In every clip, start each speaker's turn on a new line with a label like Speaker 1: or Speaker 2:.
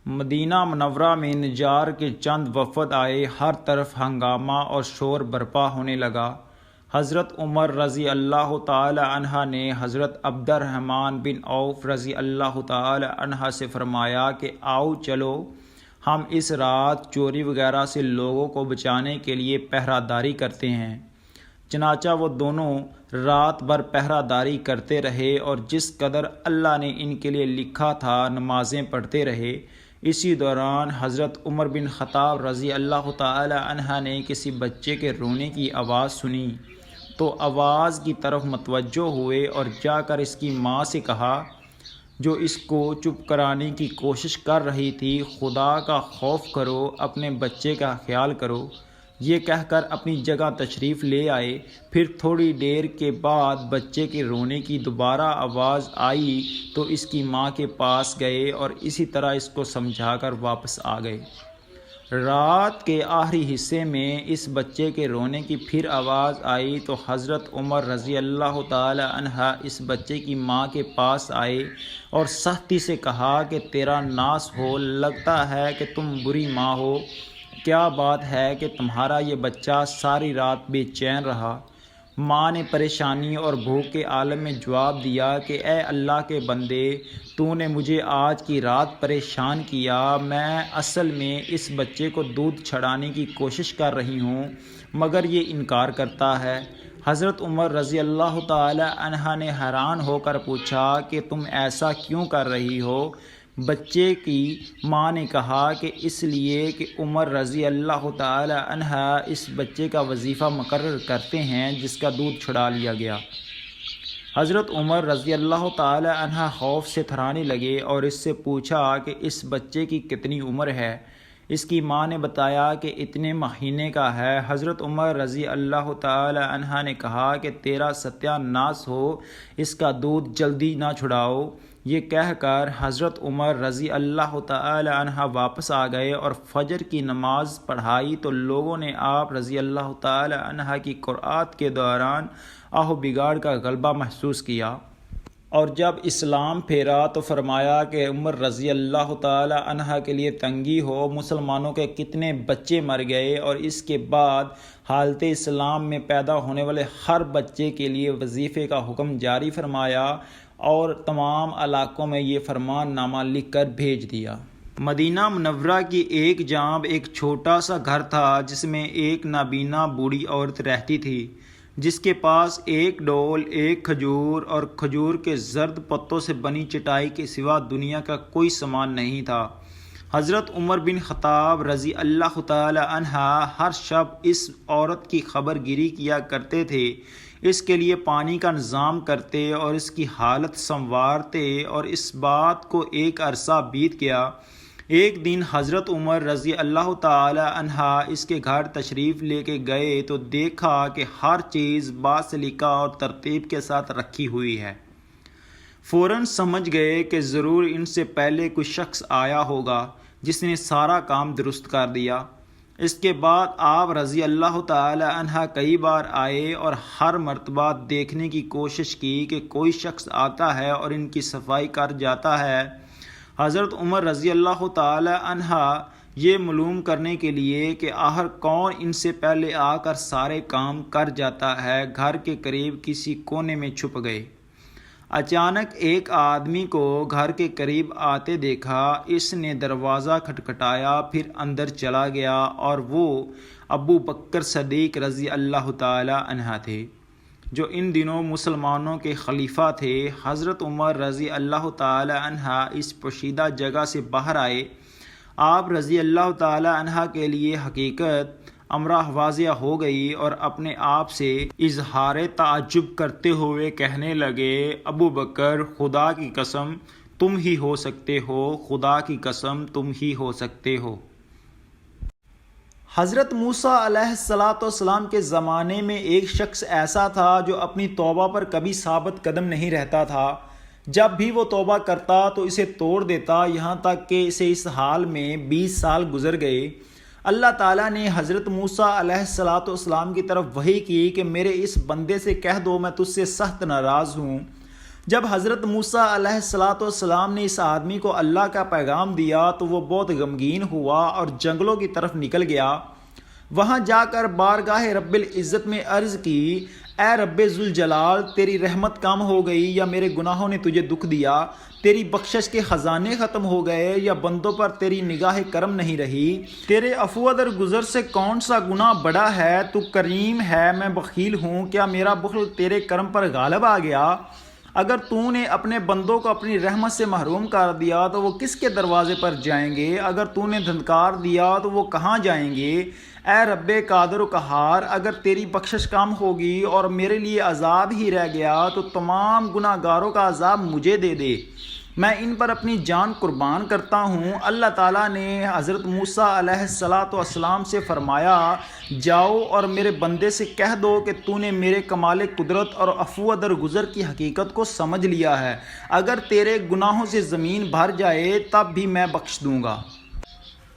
Speaker 1: مدینہ منورہ میں نجار کے چند وفد آئے، ہر طرف ہنگامہ اور شور برپا ہونے لگا۔ حضرت عمر رضی اللہ تعالی عنہ نے حضرت عبد الرحمن بن عوف رضی اللہ تعالی عنہ سے فرمایا کہ آؤ چلو، ہم اس رات چوری وغیرہ سے لوگوں کو بچانے کے لیے پہرہ داری کرتے ہیں۔ چنانچہ وہ دونوں رات بھر پہرہ داری کرتے رہے اور جس قدر اللہ نے ان کے لیے لکھا تھا نمازیں پڑھتے رہے۔ اسی دوران حضرت عمر بن خطاب رضی اللہ تعالی عنہ نے کسی بچے کے رونے کی آواز سنی تو آواز کی طرف متوجہ ہوئے اور جا کر اس کی ماں سے کہا، جو اس کو چپ کرانے کی کوشش کر رہی تھی، خدا کا خوف کرو، اپنے بچے کا خیال کرو۔ یہ کہہ کر اپنی جگہ تشریف لے آئے۔ پھر تھوڑی دیر کے بعد بچے کے رونے کی دوبارہ آواز آئی تو اس کی ماں کے پاس گئے اور اسی طرح اس کو سمجھا کر واپس آ گئے۔ رات کے آخری حصے میں اس بچے کے رونے کی پھر آواز آئی تو حضرت عمر رضی اللہ تعالی عنہ اس بچے کی ماں کے پاس آئے اور سختی سے کہا کہ تیرا ناس ہو، لگتا ہے کہ تم بری ماں ہو، کیا بات ہے کہ تمہارا یہ بچہ ساری رات بے چین رہا؟ ماں نے پریشانی اور بھوک کے عالم میں جواب دیا کہ اے اللہ کے بندے، تو نے مجھے آج کی رات پریشان کیا، میں اصل میں اس بچے کو دودھ چھڑانے کی کوشش کر رہی ہوں مگر یہ انکار کرتا ہے۔ حضرت عمر رضی اللہ تعالی عنہ نے حیران ہو کر پوچھا کہ تم ایسا کیوں کر رہی ہو؟ بچے کی ماں نے کہا کہ اس لیے کہ عمر رضی اللہ تعالی عنہ اس بچے کا وظیفہ مقرر کرتے ہیں جس کا دودھ چھڑا لیا گیا۔ حضرت عمر رضی اللہ تعالی عنہ خوف سے تھرانے لگے اور اس سے پوچھا کہ اس بچے کی کتنی عمر ہے؟ اس کی ماں نے بتایا کہ اتنے مہینے کا ہے۔ حضرت عمر رضی اللہ تعالی عنہ نے کہا کہ تیرا ستیہ ناس ہو، اس کا دودھ جلدی نہ چھڑاؤ۔ یہ کہہ کر حضرت عمر رضی اللہ تعالی عنہ واپس آ گئے اور فجر کی نماز پڑھائی تو لوگوں نے آپ رضی اللہ تعالی عنہ کی قرات کے دوران آہ و بگاڑ کا غلبہ محسوس کیا، اور جب اسلام پھیرا تو فرمایا کہ عمر رضی اللہ تعالی عنہ کے لیے تنگی ہو، مسلمانوں کے کتنے بچے مر گئے، اور اس کے بعد حالت اسلام میں پیدا ہونے والے ہر بچے کے لیے وظیفے کا حکم جاری فرمایا اور تمام علاقوں میں یہ فرمان نامہ لکھ کر بھیج دیا۔ مدینہ منورہ کی ایک جانب ایک چھوٹا سا گھر تھا جس میں ایک نابینا بوڑھی عورت رہتی تھی، جس کے پاس ایک ڈول، ایک کھجور اور کھجور کے زرد پتوں سے بنی چٹائی کے سوا دنیا کا کوئی سامان نہیں تھا۔ حضرت عمر بن خطاب رضی اللہ تعالی عنہ ہر شب اس عورت کی خبر گیری کیا کرتے تھے، اس کے لیے پانی کا انتظام کرتے اور اس کی حالت سنوارتے، اور اس بات کو ایک عرصہ بیت گیا۔ ایک دن حضرت عمر رضی اللہ تعالی عنہ اس کے گھر تشریف لے کے گئے تو دیکھا کہ ہر چیز باسلیقہ اور ترتیب کے ساتھ رکھی ہوئی ہے۔ فوراً سمجھ گئے کہ ضرور ان سے پہلے کوئی شخص آیا ہوگا جس نے سارا کام درست کر دیا۔ اس کے بعد آپ رضی اللہ تعالی عنہ کئی بار آئے اور ہر مرتبہ دیکھنے کی کوشش کی کہ کوئی شخص آتا ہے اور ان کی صفائی کر جاتا ہے۔ حضرت عمر رضی اللہ تعالی عنہ یہ معلوم کرنے کے لیے کہ آخر کون ان سے پہلے آ کر سارے کام کر جاتا ہے، گھر کے قریب کسی کونے میں چھپ گئے۔ اچانک ایک آدمی کو گھر کے قریب آتے دیکھا، اس نے دروازہ کھٹکھٹایا، پھر اندر چلا گیا، اور وہ ابو بکر صدیق رضی اللہ تعالی عنہ تھے جو ان دنوں مسلمانوں کے خلیفہ تھے۔ حضرت عمر رضی اللہ تعالی عنہ اس پوشیدہ جگہ سے باہر آئے۔ آپ رضی اللہ تعالی عنہ کے لیے حقیقت امرہ واضح ہو گئی اور اپنے آپ سے اظہار تعجب کرتے ہوئے کہنے لگے، ابو بکر، خدا کی قسم تم ہی ہو سکتے ہو، خدا کی قسم تم ہی ہو سکتے ہو۔ حضرت موسیٰ علیہ السلام کے زمانے میں ایک شخص ایسا تھا جو اپنی توبہ پر کبھی ثابت قدم نہیں رہتا تھا۔ جب بھی وہ توبہ کرتا تو اسے توڑ دیتا، یہاں تک کہ اسے اس حال میں 20 سال گزر گئے۔ اللہ تعالیٰ نے حضرت موسیٰ علیہ السلام کی طرف وحی کی کہ میرے اس بندے سے کہہ دو میں تجھ سے سخت ناراض ہوں۔ جب حضرت موسیٰ علیہ السلام نے اس آدمی کو اللہ کا پیغام دیا تو وہ بہت غمگین ہوا اور جنگلوں کی طرف نکل گیا۔ وہاں جا کر بارگاہ رب العزت میں عرض کی، اے رب ذوالجلال، تیری رحمت کم ہو گئی یا میرے گناہوں نے تجھے دکھ دیا؟ تیری بخشش کے خزانے ختم ہو گئے یا بندوں پر تیری نگاہ کرم نہیں رہی؟ تیرے عفو در گزر سے کون سا گناہ بڑا ہے؟ تو کریم ہے، میں بخیل ہوں، کیا میرا بخل تیرے کرم پر غالب آ گیا؟ اگر تو نے اپنے بندوں کو اپنی رحمت سے محروم کر دیا تو وہ کس کے دروازے پر جائیں گے؟ اگر تو نے دھنکار دیا تو وہ کہاں جائیں گے؟ اے رب قادر و قہار، اگر تیری بخشش کم ہوگی اور میرے لیے عذاب ہی رہ گیا تو تمام گناہ گاروں کا عذاب مجھے دے دے، میں ان پر اپنی جان قربان کرتا ہوں۔ اللہ تعالیٰ نے حضرت موسیٰ علیہ السلام سے فرمایا، جاؤ اور میرے بندے سے کہہ دو کہ تو نے میرے کمال قدرت اور عفو در گزر کی حقیقت کو سمجھ لیا ہے، اگر تیرے گناہوں سے زمین بھر جائے تب بھی میں بخش دوں گا۔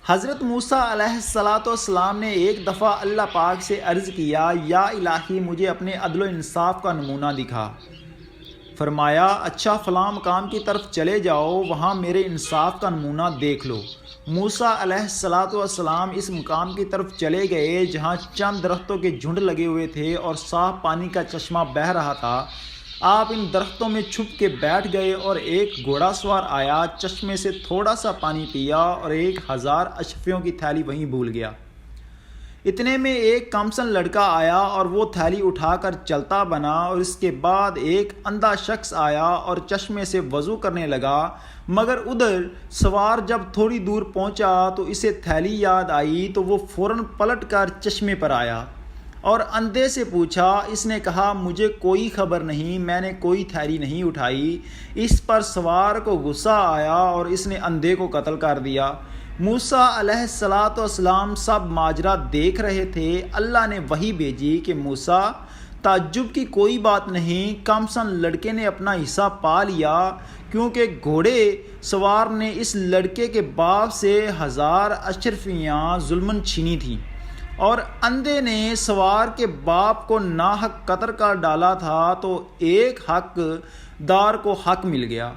Speaker 1: حضرت موسیٰ علیہ السلام نے ایک دفعہ اللہ پاک سے عرض کیا، یا الہی مجھے اپنے عدل و انصاف کا نمونہ دکھا۔ فرمایا، اچھا فلاں مقام کی طرف چلے جاؤ، وہاں میرے انصاف کا نمونہ دیکھ لو۔ موسیٰ علیہ السلام اس مقام کی طرف چلے گئے جہاں چند درختوں کے جھنڈ لگے ہوئے تھے اور صاف پانی کا چشمہ بہہ رہا تھا۔ آپ ان درختوں میں چھپ کے بیٹھ گئے اور ایک گھوڑا سوار آیا، چشمے سے تھوڑا سا پانی پیا اور 1000 اشرفیوں کی تھیلی وہیں بھول گیا۔ اتنے میں ایک کمسن لڑکا آیا اور وہ تھیلی اٹھا کر چلتا بنا، اور اس کے بعد ایک اندھا شخص آیا اور چشمے سے وضو کرنے لگا، مگر ادھر سوار جب تھوڑی دور پہنچا تو اسے تھیلی یاد آئی تو وہ فوراً پلٹ کر چشمے پر آیا اور اندھے سے پوچھا۔ اس نے کہا، مجھے کوئی خبر نہیں، میں نے کوئی تھیلی نہیں اٹھائی۔ اس پر سوار کو غصہ آیا اور اس نے اندھے کو قتل کر دیا۔ موسیٰ علیہ السلام سب ماجرا دیکھ رہے تھے۔ اللہ نے وحی بھیجی کہ موسیٰ، تعجب کی کوئی بات نہیں، کمسن لڑکے نے اپنا حصہ پا لیا، کیونکہ گھوڑے سوار نے اس لڑکے کے باپ سے 1000 اشرفیاں ظلماً چھینی تھیں، اور اندھے نے سوار کے باپ کو ناحق قتل کر ڈالا تھا، تو ایک حق دار کو حق مل گیا۔